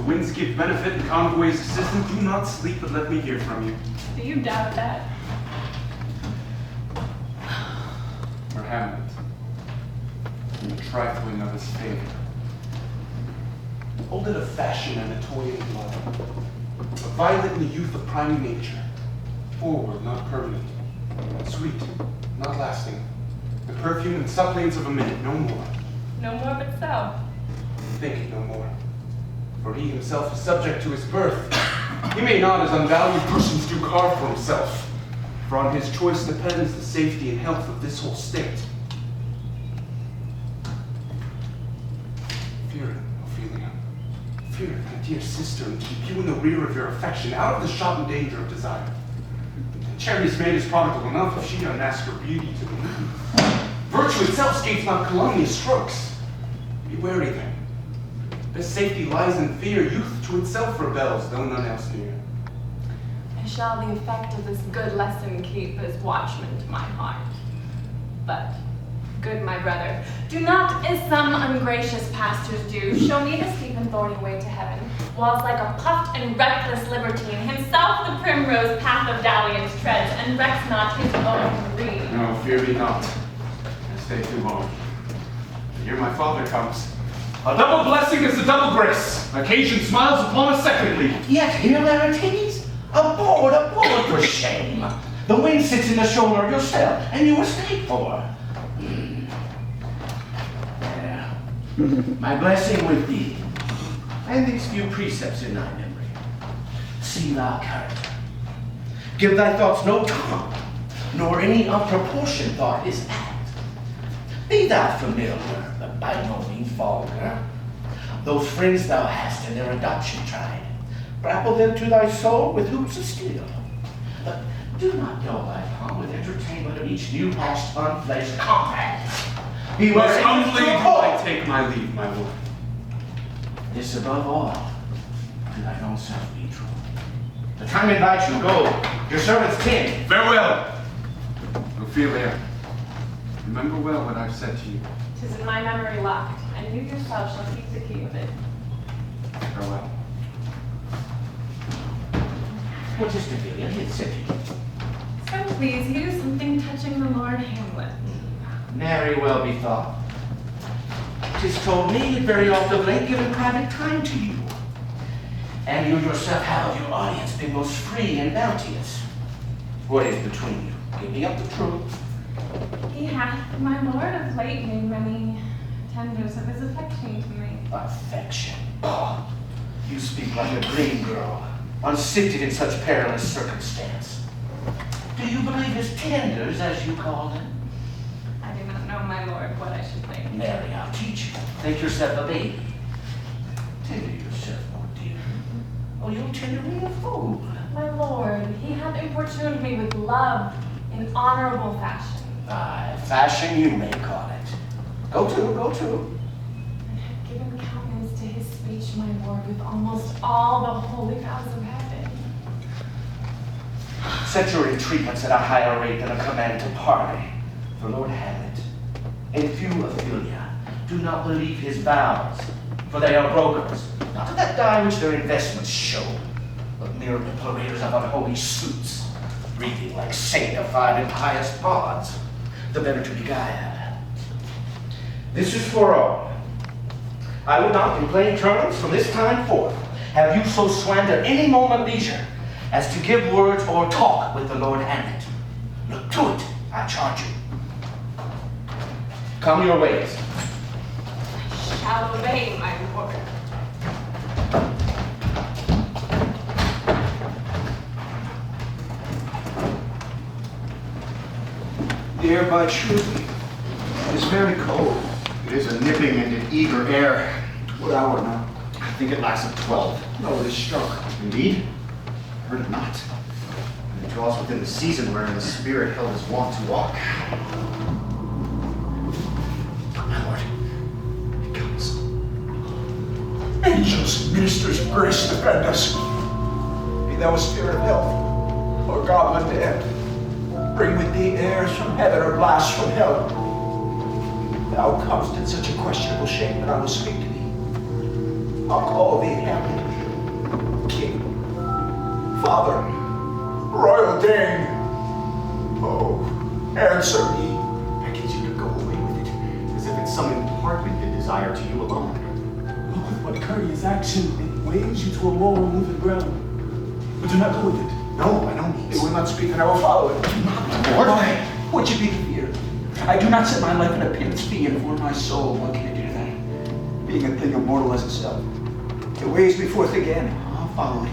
winds give benefit and convoys assistance, do not sleep, but let me hear from you. Do you doubt that? Or Hamlet, in the trifling of his favor. Hold it a fashion and a toy in blood. A violet in the youth of primary nature. Forward, not permanent. Sweet, not lasting. The perfume and suppliance of a minute, no more. No more but so. Think no more. For he himself is subject to his birth. He may not, as unvalued persons do, carve for himself. For on his choice depends the safety and health of this whole state. Fear it, Ophelia. Fear it, my dear sister, and keep you in the rear of your affection, out of the shot and danger of desire. Charity's maid is prodigal enough if she unmask her beauty to the moon. Virtue itself scapes not calumnious strokes. Be wary then. Best safety lies in fear. Youth to itself rebels, though none else near. I shall the effect of this good lesson keep as watchman to my heart. But, good my brother, do not, as some ungracious pastors do, show me the steep and thorny way to heaven, whilst like a puffed and reckless libertine, himself the primrose path of dalliance treads, and recks not his own reed. No, fear me not. I stay too long. Here my father comes. A double blessing is a double grace. Occasion smiles upon us secondly. Yet here, Laertes, aboard, for shame. The wind sits in the shoulder of your sail, and you escape for. There. My blessing with thee, and these few precepts in thy memory. See thy character. Give thy thoughts no tongue, nor any unproportioned thought is apt. Be thou familiar, but by no means vulgar. Those friends thou hast in their adoption tried, grapple them to thy soul with hoops of steel. But do not dull thy palm with entertainment of each new hatched, unfledged compact. Beware Most humbly do I I take my leave, my lord. This above all, to thine own self be true. The time invites you, go. Your servants tend. Farewell. Ophelia, remember well what I've said to you. 'Tis in my memory locked, and you yourself shall keep the key of it. Farewell. What is Ophelia? He had said to you. So please you, something touching the Lord Hamlet. Nary well bethought. 'Tis told me it very oft of late given private time to you. And you yourself have your audience been most free and bounteous. What is between you? Give me up the truth. He hath, my lord, of late made many tenders of his affection to me. Affection. Oh, you speak like a green girl, unsifted in such perilous circumstance. Do you believe his tenders, as you call them? I do not know, my lord, what I should think. Mary, I'll teach you. Think yourself a baby. Tender yourself, more dear. Oh, you'll tender me a fool. My lord, he hath importuned me with love in honorable fashion. Aye, fashion you may call it. Go to. And hath given countenance to his speech, my lord, with almost all the holy vows of heaven. Set your entreatments at a higher rate than a command to parley. For Lord Hamlet, and few Ophelia, do not believe his vows, for they are brokers, not of that dye which their investments show, but mere implorators of unholy suits, breathing like sanctified and pious pods, the better to beguile. This is for all. I would not, in plain terms, from this time forth, have you so slander any moment leisure as to give words or talk with the Lord Hamlet. Look to it, I charge you. Come your ways. I shall obey, my lord. The air bites shrewdly. It is very cold. It is a nipping and an eager air. What hour now? I think it lasts at 12. No, it is struck. Indeed? I heard it not. And it draws within the season wherein the spirit held his wont to walk. My lord, it comes. Angels and ministers of grace defend us. Be thou a spirit of health, or goblin dead. Bring with thee airs from heaven or blasts from hell. Thou comest in such a questionable shape that I will speak to thee. I'll call thee Hamlet. king, father, royal Dane. Oh, answer me. Beckons you to go away with it, as if it's some impartment desire to you alone. Look with what courteous action it waves you to a more unmoved ground. But do not go with it. No, by no means. They will not speak, and I will follow it. Lord. Why? What should be the fear? I do not set my life in a pin's fee, and for my soul, what can I do to that? Being a thing immortal as itself, it weighs me forth again. I'll follow it.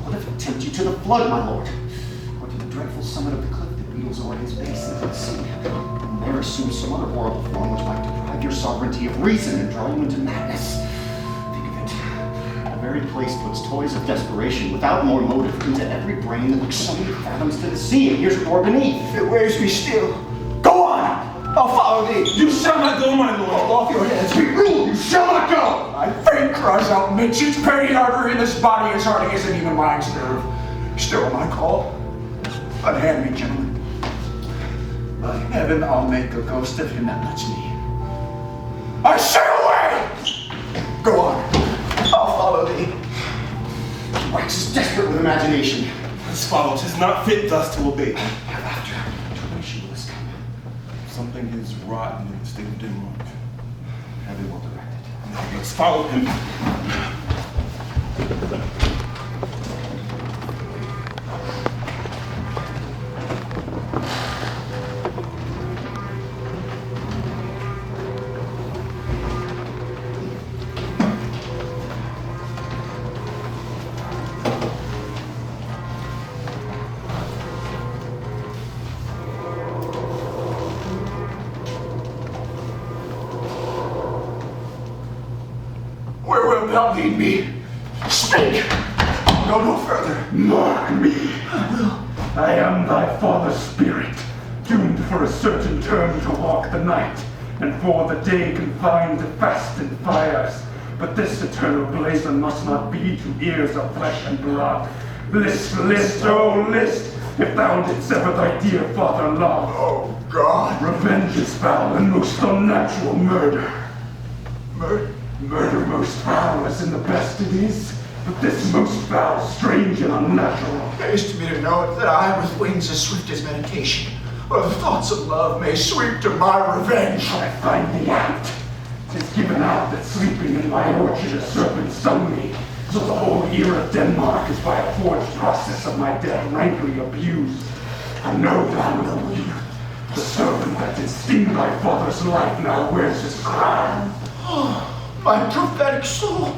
What if it tempt you to the flood, my lord? Or to the dreadful summit of the cliff that wheels o'er his base into the sea? And there assume some other horrible form which might deprive your sovereignty of reason and draw you into madness. Think of it. The very place puts toys of desperation without more motive into every brain that looks so many fathoms to the sea and hears roar beneath. It weighs me still. Go on! I'll follow thee. You shall not go, my lord. Hold off your heads. Be ruled. You shall not go. My faint cries out, makes each petty artery in this body as hardy as an human mind's nerve. Still my call. Unhand me, gentlemen. By heaven, I'll make a ghost of him that lets me. I say away! Go on. I'll follow thee. He waxes desperate with imagination. Let's follow. 'Tis not fit thus to obey. Hereafter, tribulation will come. Something is rotten in the state of Denmark. Heaven will direct it. Let's follow him. Where wilt thou lead me? Speak! Go no further. Mark me. I am thy father's spirit, doomed for a certain term to walk the night, and for the day confined to fast and fires. But this eternal blazon must not be to ears of flesh and blood. List, list, oh list, if thou didst ever thy dear father love. Oh, God. Revenge is foul and most unnatural murder. Murder. Murder most foul as in the best it is, but this most foul, strange and unnatural. Haste to me to know it, that I with wings as swift as meditation, or the thoughts of love may sweep to my revenge. I find thee apt. 'Tis given out that sleeping in my orchard a serpent stung me, so the whole ear of Denmark is by a forged process of my death rankly abused. And know thou, noble youth, the serpent that did sting thy father's life now wears his crown. My prophetic soul,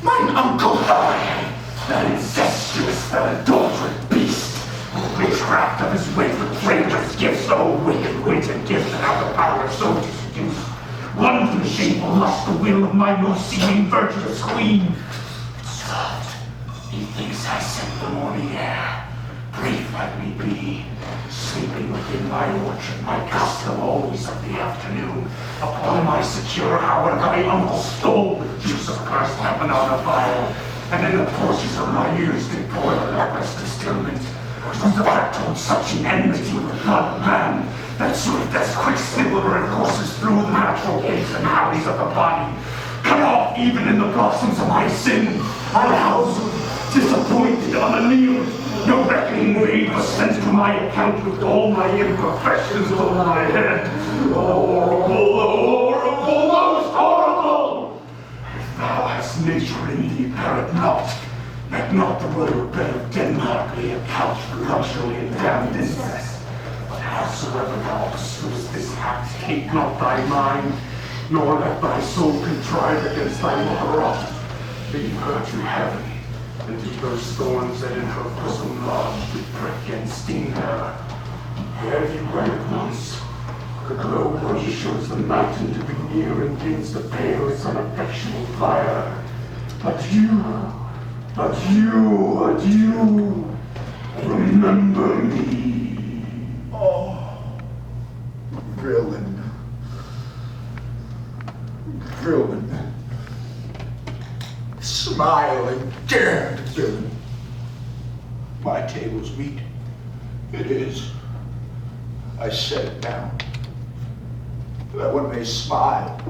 mine uncle. I, that incestuous, that adulterate beast, witchcraft of his wayward flavors gives so wicked wit and gifts that have the power so to seduce. One from shameful lust the will of my most seeming virtuous queen. Soft, methinks I scent the morning air. Brief let me be, sleeping within my orchard, my custom always of the afternoon. Upon my secure hour, thy uncle stole the juice of cursed heaven out of vial, and in the porches of my ears did pour the leprous distilment. Whose heart told such an enmity with blood of man, that swift as quicksilver it courses through the natural gates and alleys of the body. Cut off even in the blossoms of my sin, aroused, disappointed, unannealed. No reckoning made was sent to my account with all my imperfections over my head. Horrible, horrible, most horrible! If thou hast nature in thee, bear it not. Let not the royal bed of Denmark be a couch for luxury and damned incest. But howsoever thou pursuest this act, hate not thy mind, nor let thy soul contrive against thy mother up. Leave her to heaven, and to those thorns that in her bosom lodge to prick and sting her. Ere you wed at once, the glow rosy shows the mountain to be near and begins to pale its unaffectionate fire. Adieu, remember me. Oh, villain. Villain. Smiling, dared villain. My table's meat. It is. I set it down, that one may smile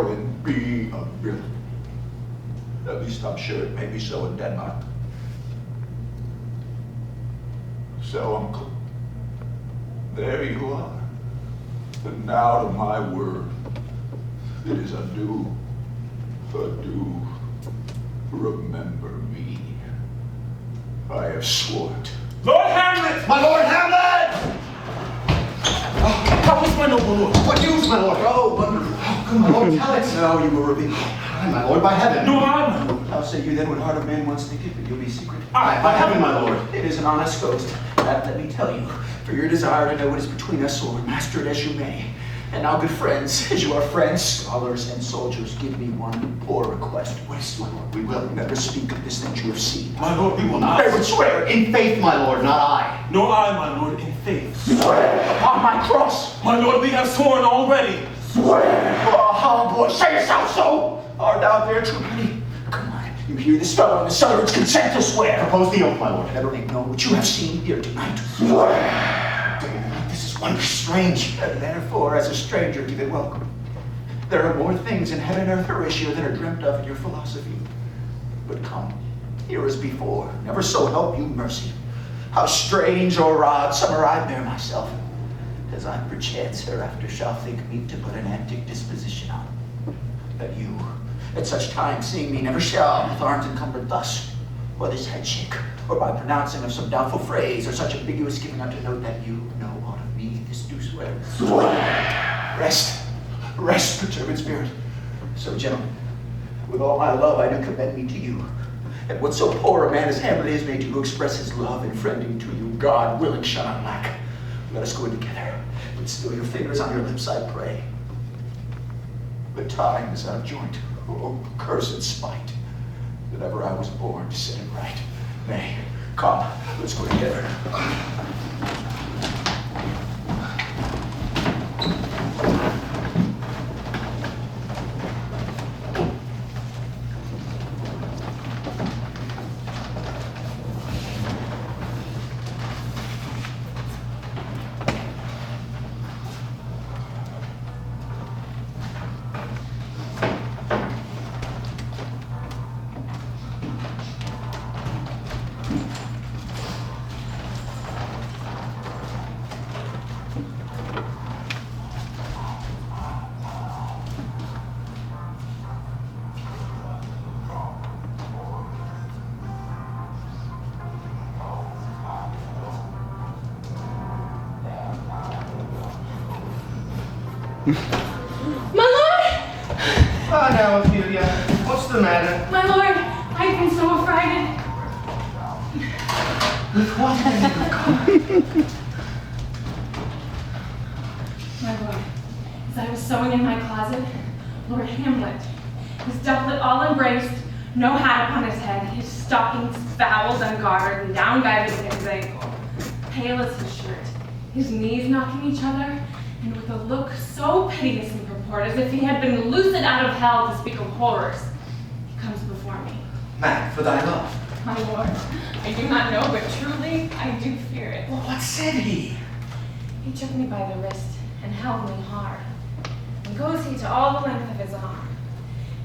and be a villain. At least I'm sure it may be so in Denmark. So, Uncle, there you are. And now to my word. It is adieu. Adieu. Remember me. I have sworn it. Lord Hamlet! My Lord Hamlet! How is my noble lord? What news, my lord? Oh, wonderful. Come on, Lord, tell it. No, you will reveal. Aye, my lord, by heaven. No, I, my lord. How say you then what heart of man once thinketh, but you'll be secret? Aye, By heaven, my lord. It is an honest ghost. That let me tell you. For your desire to know what is between us, Lord, master it as you may. And now, good friends, as you are friends, scholars, and soldiers, give me one poor request. What is it, my lord? We will never speak of this that you have seen. My lord, we will not. I would swear, in faith, my lord, not I. Nor I, my lord, in faith. Swear upon my cross. My lord, we have sworn already. Swear. Oh, boy, say yourself so. Art thou there, true beauty? Come on, you hear this fellow and the Southerns consent to swear. Propose the oath, my lord. Never make known what you have seen here tonight. Swear. This is wondrous strange, and therefore, as a stranger, give it welcome. There are more things in heaven and earth, Horatio, than are dreamt of in your philosophy. But come, here as before, never so help you mercy. How strange or odd summer I bear myself, as I perchance hereafter shall think meet to put an antic disposition on. That you, at such time, seeing me, never shall, with arms encumbered thus, or this head shake, or by pronouncing of some doubtful phrase, or such ambiguous giving unto note that you know aught of me, this do swear. Rest, rest, perturbed spirit. So, gentlemen, with all my love I do commend me to you. And what so poor a man as Hamlet is made to express his love and friending to you, God willing shall not lack. Let us go in together, but still your fingers on your lips, I pray. The time is out of joint. Oh, cursed spite, that ever I was born to set it right. Nay, come, let's go together. My lord! Ah, now, Ophelia, what's the matter? My lord, I've been so affrighted. With what have you come? My lord, as I was sewing in my closet, Lord Hamlet, his doublet all embraced, no hat upon his head, his stockings fouled, ungartered, and down-guided at his ankle, pale as his shirt, his knees knocking each other, and with a look so piteous in purport, as if he had been loosed out of hell to speak of horrors, he comes before me. Mad for thy love. My lord, I do not know, but truly I do fear it. Well, what said he? He took me by the wrist and held me hard, and goes he to all the length of his arm,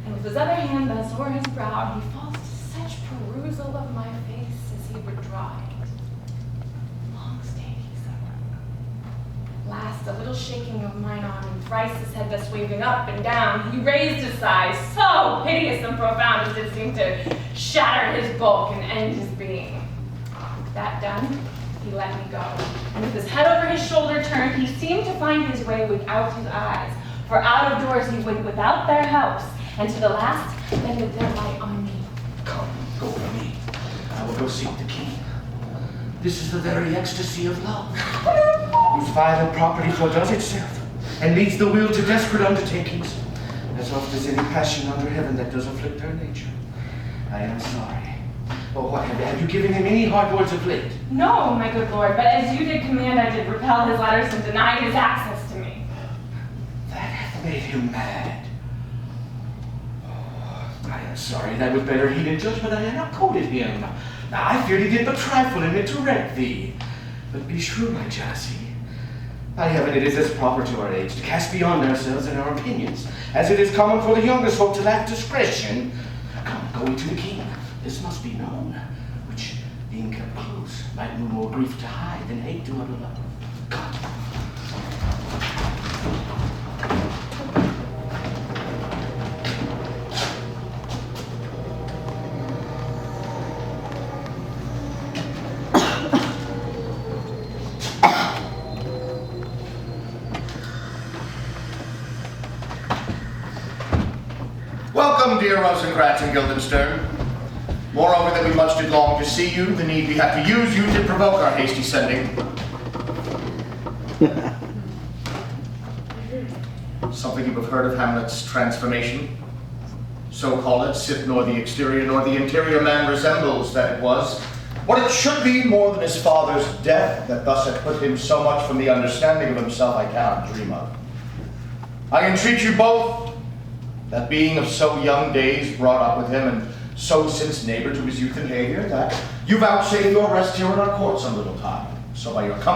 and with his other hand thus o'er his brow, he falls to such perusal of my face as he would draw it. Long stayed he so. Last, a little shaking of mine arm, and thrice his head thus waving up and down, he raised his sighs, so piteous and profound as it seemed to shatter his bulk and end his being. That done, he let me go, and with his head over his shoulder turned, he seemed to find his way without his eyes, for out of doors he went without their helps, and to the last bended their light on me. Come, go with me. I will go seek the king. This is the very ecstasy of love, whose violent property foredoes itself, and leads the will to desperate undertakings, as oft as any passion under heaven that does afflict her nature. I am sorry. Oh, what have you given him any hard words of late? No, my good lord, but as you did command, I did repel his letters and deny his access to me. That hath made him mad. Oh, I am sorry, that with better heed and judgment I had not quoted him. Now, I feared he did but trifle and meant to wreck thee. But be sure, my jealousy. By heaven, it is as proper to our age to cast beyond ourselves and our opinions, as it is common for the youngest folk to lack discretion. Come, go going to the king. This must be known, which, being kept close, might move more grief to hide than hate to utter love. Come. Welcome, dear Rosencrantz and Guildenstern. Moreover, that we much did long to see you, the need we had to use you did provoke our hasty sending. Something you have heard of Hamlet's transformation? So call it, sith nor the exterior nor the interior man resembles that it was. What it should be more than his father's death, that thus had put him so much from the understanding of himself I cannot dream of. I entreat you both, that being of so young days brought up with him, and so since neighbor to his youth and behavior, that you vouchsafe your rest here in our court some little time. So by your company